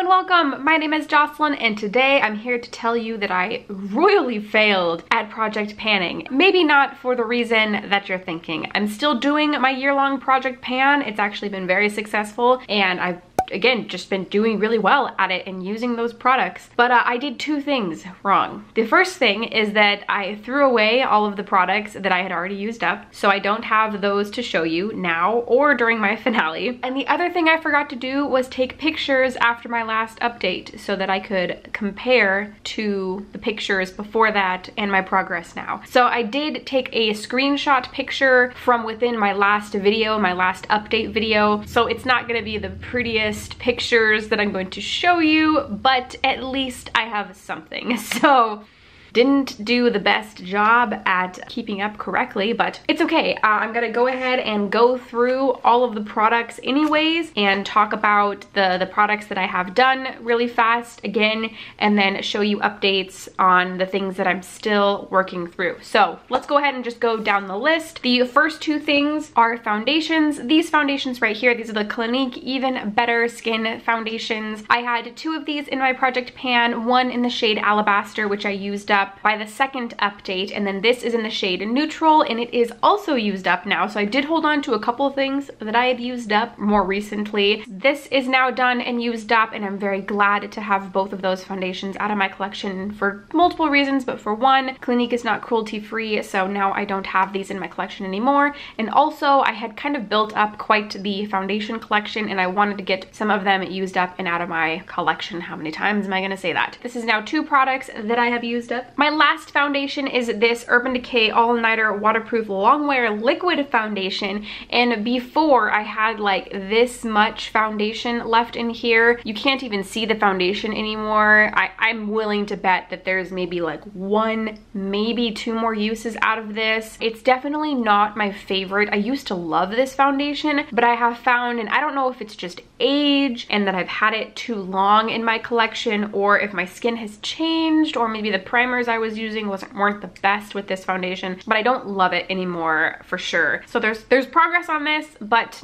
and welcome! My name is Jocelyn and today I'm here to tell you that I royally failed at project panning. Maybe not for the reason that you're thinking. I'm still doing my year-long project pan. It's actually been very successful and I've again just been doing really well at it and using those products, but I did two things wrong. The first thing is that I threw away all of the products that I had already used up, so I don't have those to show you now or during my finale. And the other thing I forgot to do was take pictures after my last update so that I could compare to the pictures before that and my progress now. So I did take a screenshot picture from within my last video, my last update video, so it's not going to be the prettiest pictures that I'm going to show you, but at least I have something. So didn't do the best job at keeping up correctly, but it's okay. I'm gonna go ahead and go through all of the products anyways and talk about the products that I have done really fast again, and then show you updates on the things that I'm still working through. So let's go ahead and just go down the list. The first two things are foundations. These foundations right here, these are the Clinique Even Better Skin foundations. I had two of these in my project pan, one in the shade Alabaster, which I used up by the second update, and then this is in the shade Neutral, and it is also used up now. So I did hold on to a couple of things that I had used up more recently. This is now done and used up, and I'm very glad to have both of those foundations out of my collection for multiple reasons, but for one, Clinique is not cruelty free, so now I don't have these in my collection anymore. And also I had kind of built up quite the foundation collection and I wanted to get some of them used up and out of my collection. How many times am I gonna say that? This is now two products that I have used up. My last foundation is this Urban Decay All Nighter Waterproof Longwear Liquid Foundation, and before I had like this much foundation left in here. You can't even see the foundation anymore. I'm willing to bet that there's maybe like one, maybe two more uses out of this. It's definitely not my favorite. I used to love this foundation, but I have found, and I don't know if it's just age and that I've had it too long in my collection, or if my skin has changed, or maybe the primers I was using weren't the best with this foundation, but I don't love it anymore for sure. So there's progress on this, but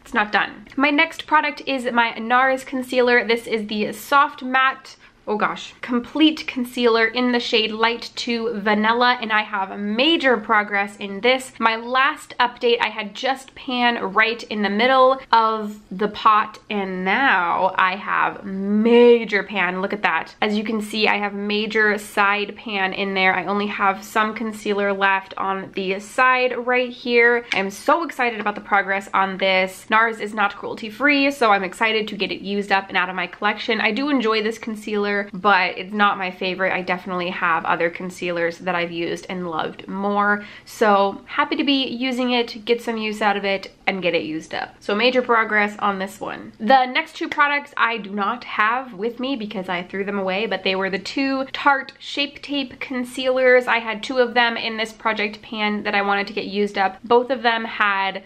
it's not done. My next product is my NARS concealer. This is the Soft Matte, oh gosh, complete concealer in the shade Light to Vanilla, and I have major progress in this. My last update, I had just pan right in the middle of the pot, and now I have major pan. Look at that. As you can see, I have major side pan in there. I only have some concealer left on the side right here. I'm so excited about the progress on this. NARS is not cruelty free, so I'm excited to get it used up and out of my collection. I do enjoy this concealer, but it's not my favorite. I definitely have other concealers that I've used and loved more. So happy to be using it, get some use out of it, and get it used up. So major progress on this one. The next two products I do not have with me because I threw them away, but they were the two Tarte Shape Tape concealers. I had two of them in this project pan that I wanted to get used up. Both of them had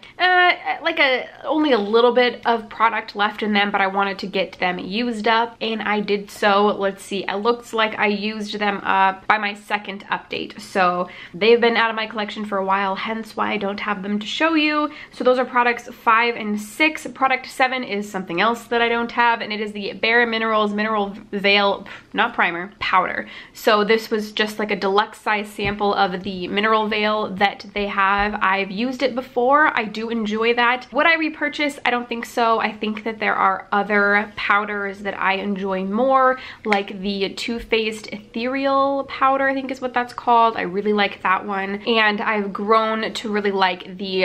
only a little bit of product left in them, but I wanted to get them used up, and I did so. Let's see, it looks like I used them up by my second update. So they've been out of my collection for a while, hence why I don't have them to show you. So those are products 5 and 6. Product 7 is something else that I don't have, and it is the Bare Minerals Mineral Veil, not primer, powder. So this was just like a deluxe size sample of the mineral veil that they have. I've used it before. I do enjoy that. Would I repurchase? I don't think so. I think that there are other powders that I enjoy more, like the Too Faced Ethereal powder, I think is what that's called. I really like that one, and I've grown to really like the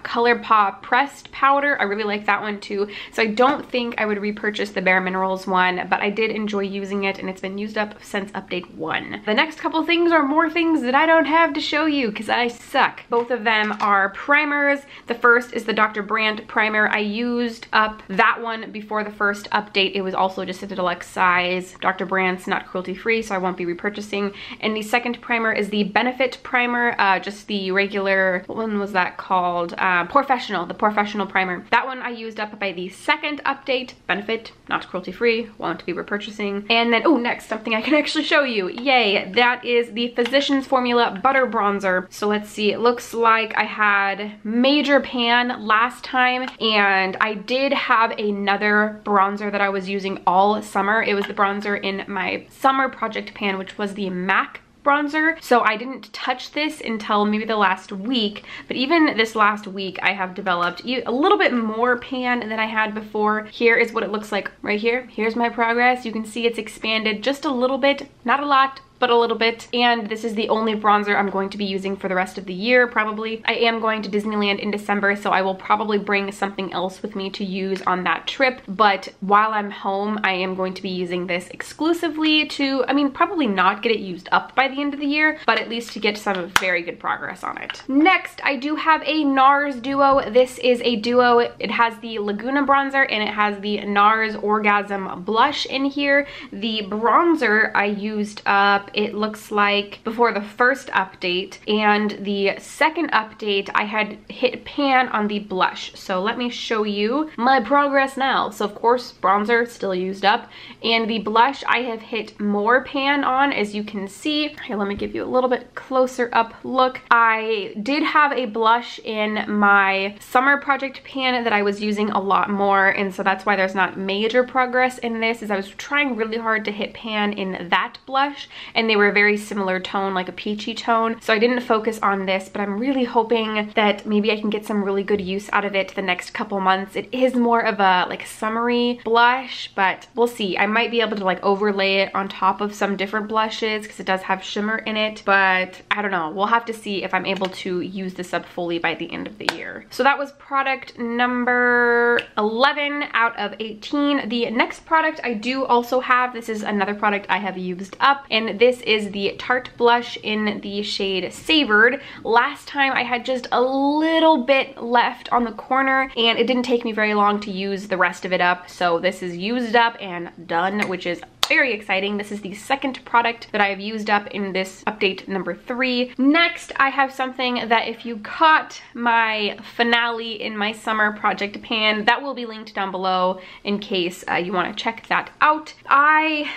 ColourPop pressed powder. I really like that one too. So I don't think I would repurchase the Bare Minerals one, but I did enjoy using it, and it's been used up since update 1. The next couple things are more things that I don't have to show you because I suck. Both of them are primers. The first is the Dr. Brandt primer. I used up that one before the first update. It was also just a deluxe size. Dr. Brandt's not cruelty free, so I won't be repurchasing. And the second primer is the Benefit primer, just the regular, what one was that called? Professional the Professional Primer. That one I used up by the second update. Benefit, not cruelty-free, won't be repurchasing. And then, oh, next, something I can actually show you. Yay, that is the Physicians Formula Butter Bronzer. So let's see, it looks like I had Major Pan last time, and I did have another bronzer that I was using all summer. It was the bronzer in my summer project pan, which was the MAC bronzer. So I didn't touch this until maybe the last week, but even this last week I have developed a little bit more pan than I had before. Here is what it looks like right here. Here's my progress. You can see it's expanded just a little bit, not a lot, but a little bit. And this is the only bronzer I'm going to be using for the rest of the year, probably. I am going to Disneyland in December, so I will probably bring something else with me to use on that trip. But while I'm home, I am going to be using this exclusively to, I mean, probably not get it used up by the end of the year, but at least to get some very good progress on it. Next, I do have a NARS duo. This is a duo. It has the Laguna bronzer and it has the NARS Orgasm blush in here. The bronzer I used up, it looks like before the first update, and the second update I had hit pan on the blush. So let me show you my progress now. So of course, bronzer still used up, and the blush I have hit more pan on, as you can see. Here, let me give you a little bit closer up look. I did have a blush in my summer project pan that I was using a lot more, and so that's why there's not major progress in this, is I was trying really hard to hit pan in that blush, and they were a very similar tone, like a peachy tone. So I didn't focus on this, but I'm really hoping that maybe I can get some really good use out of it the next couple months. It is more of a like summery blush, but we'll see. I might be able to like overlay it on top of some different blushes because it does have shimmer in it, but I don't know. We'll have to see if I'm able to use this up fully by the end of the year. So that was product number 11 out of 18. The next product I do also have, this is another product I have used up, and this is the Tarte blush in the shade Savored. Last time I had just a little bit left on the corner, and it didn't take me very long to use the rest of it up. So this is used up and done, which is very exciting. This is the second product that I have used up in this update number 3. Next, I have something that if you caught my finale in my summer project pan, that will be linked down below in case you want to check that out. I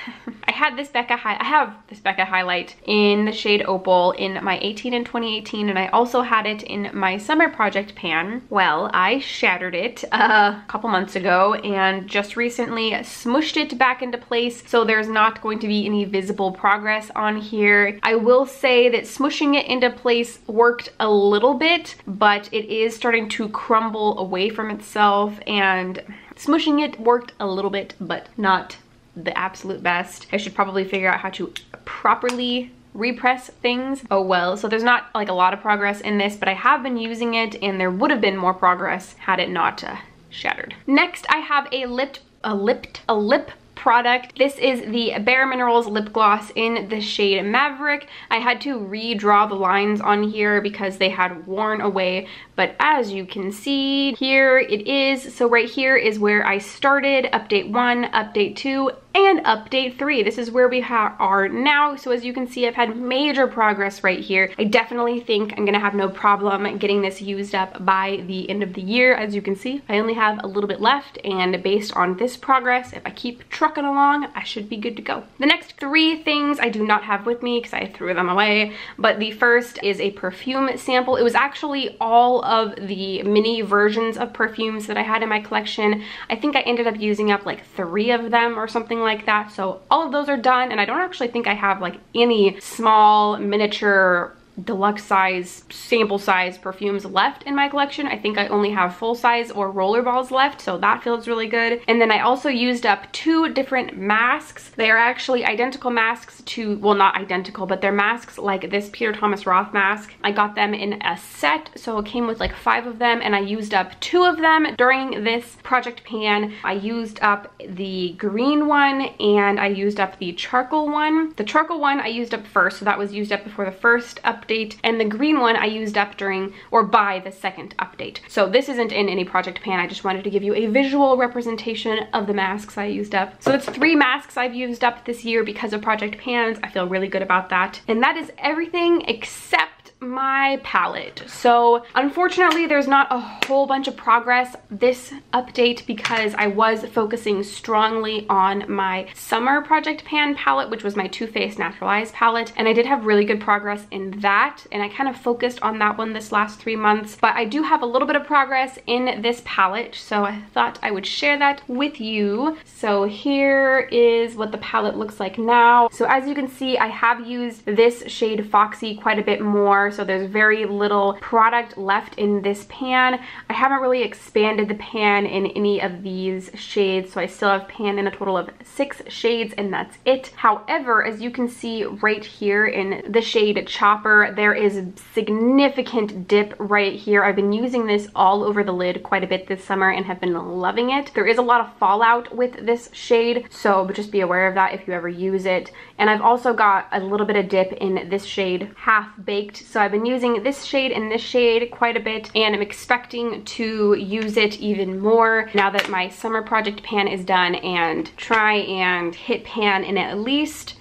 have this Becca highlight in the shade Opal in my 18 and 2018, and I also had it in my summer project pan. Well, I shattered it a couple months ago and just recently smushed it back into place, so there's not going to be any visible progress on here. I will say that smushing it into place worked a little bit, but it is starting to crumble away from itself, and smushing it worked a little bit, but not the absolute best. I should probably figure out how to properly repress things. Oh well. So there's not like a lot of progress in this, but I have been using it, and there would have been more progress had it not shattered. Next, I have a lip product. This is the Bare Minerals lip gloss in the shade Maverick. I had to redraw the lines on here because they had worn away, but as you can see, here it is. So right here is where I started, update 1, update 2, and update 3. This is where we are now. So as you can see, I've had major progress right here. I definitely think I'm gonna have no problem getting this used up by the end of the year. As you can see, I only have a little bit left, and based on this progress, if I keep trucking along, I should be good to go. The next 3 things I do not have with me because I threw them away, but the first is a perfume sample. It was actually all of the mini versions of perfumes that I had in my collection. I think I ended up using up like 3 of them or something like that. So all of those are done, and I don't actually think I have like any small miniature deluxe size, sample size perfumes left in my collection. I think I only have full size or rollerballs left, so that feels really good. And then I also used up 2 different masks. They are actually identical masks to, well, not identical, but they're masks like this Peter Thomas Roth mask. I got them in a set, so it came with like 5 of them, and I used up 2 of them during this project pan. I used up the green one and I used up the charcoal one. The charcoal one I used up first, so that was used up before the first update, and the green one I used up during or by the second update. So this isn't in any project pan. I just wanted to give you a visual representation of the masks I used up. So that's 3 masks I've used up this year because of project pans. I feel really good about that. And that is everything except my palette. So unfortunately, there's not a whole bunch of progress this update because I was focusing strongly on my summer Project Pan palette, which was my Too Faced Naturalized palette. And I did have really good progress in that. And I kind of focused on that one this last 3 months. But I do have a little bit of progress in this palette. So I thought I would share that with you. So here is what the palette looks like now. So as you can see, I have used this shade Foxy quite a bit more. So there's very little product left in this pan. I haven't really expanded the pan in any of these shades. So I still have pan in a total of 6 shades and that's it. However, as you can see right here in the shade Chopper, there is a significant dip right here. I've been using this all over the lid quite a bit this summer and have been loving it. There is a lot of fallout with this shade, so just be aware of that if you ever use it. And I've also got a little bit of dip in this shade Half Baked. So I've been using this shade and this shade quite a bit, and I'm expecting to use it even more now that my summer project pan is done, and try and hit pan in at least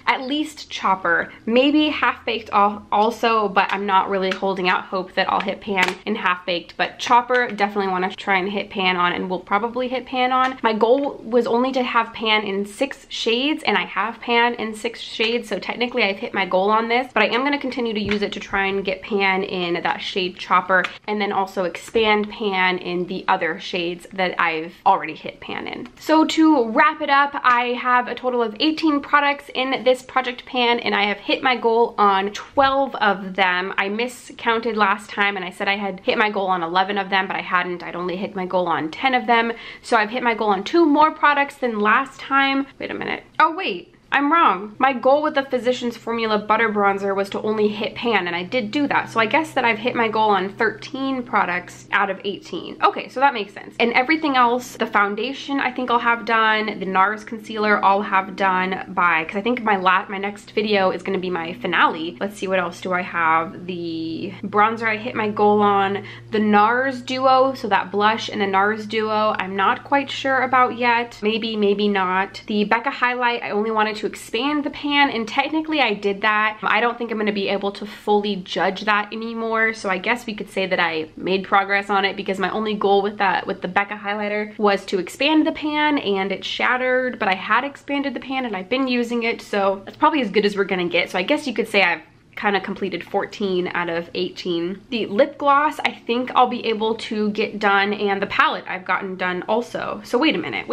Chopper, maybe Half Baked also, but I'm not really holding out hope that I'll hit pan in Half Baked. But Chopper, definitely want to try and hit pan on, and will probably hit pan on. My goal was only to have pan in 6 shades, and I have pan in 6 shades, so technically I've hit my goal on this, but I am going to continue to use it to try and get pan in that shade Chopper, and then also expand pan in the other shades that I've already hit pan in. So to wrap it up, I have a total of 18 products in this project pan, and I have hit my goal on 12 of them. I miscounted last time and I said I had hit my goal on 11 of them, but I hadn't. I'd only hit my goal on 10 of them. So I've hit my goal on 2 more products than last time. Wait a minute. Oh wait, I'm wrong. My goal with the Physicians Formula Butter Bronzer was to only hit pan, and I did do that. So I guess that I've hit my goal on 13 products out of 18. Okay, so that makes sense. And everything else, the foundation I think I'll have done, the NARS concealer I'll have done by, because I think my next video is going to be my finale. Let's see, what else do I have? The bronzer I hit my goal on. The NARS duo, so that blush and the NARS duo, I'm not quite sure about yet. Maybe, maybe not. The Becca highlight, I only wanted to expand the pan, and technically I did that. I don't think I'm going to be able to fully judge that anymore, so I guess we could say that I made progress on it, because my only goal with the Becca highlighter was to expand the pan, and it shattered, but I had expanded the pan and I've been using it, so that's probably as good as we're gonna get. So I guess you could say I've kind of completed 14 out of 18. The lip gloss I think I'll be able to get done, and the palette I've gotten done also. So wait a minute.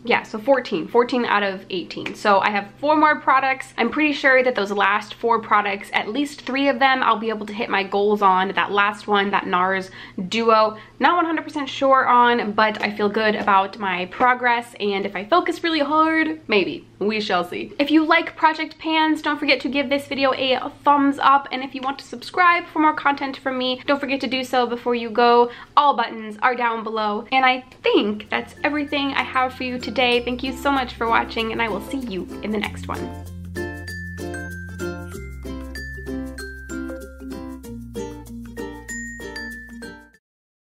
Yeah, so 14 out of 18. So I have 4 more products. I'm pretty sure that those last 4 products, at least 3 of them, I'll be able to hit my goals on. That last one, that NARS duo, not 100% sure on, but I feel good about my progress, and if I focus really hard, maybe. We shall see. If you like project pans, don't forget to give this video a thumbs up, and if you want to subscribe for more content from me, don't forget to do so before you go. All buttons are down below, and I think that's everything I have for you today. Thank you so much for watching, and I will see you in the next one.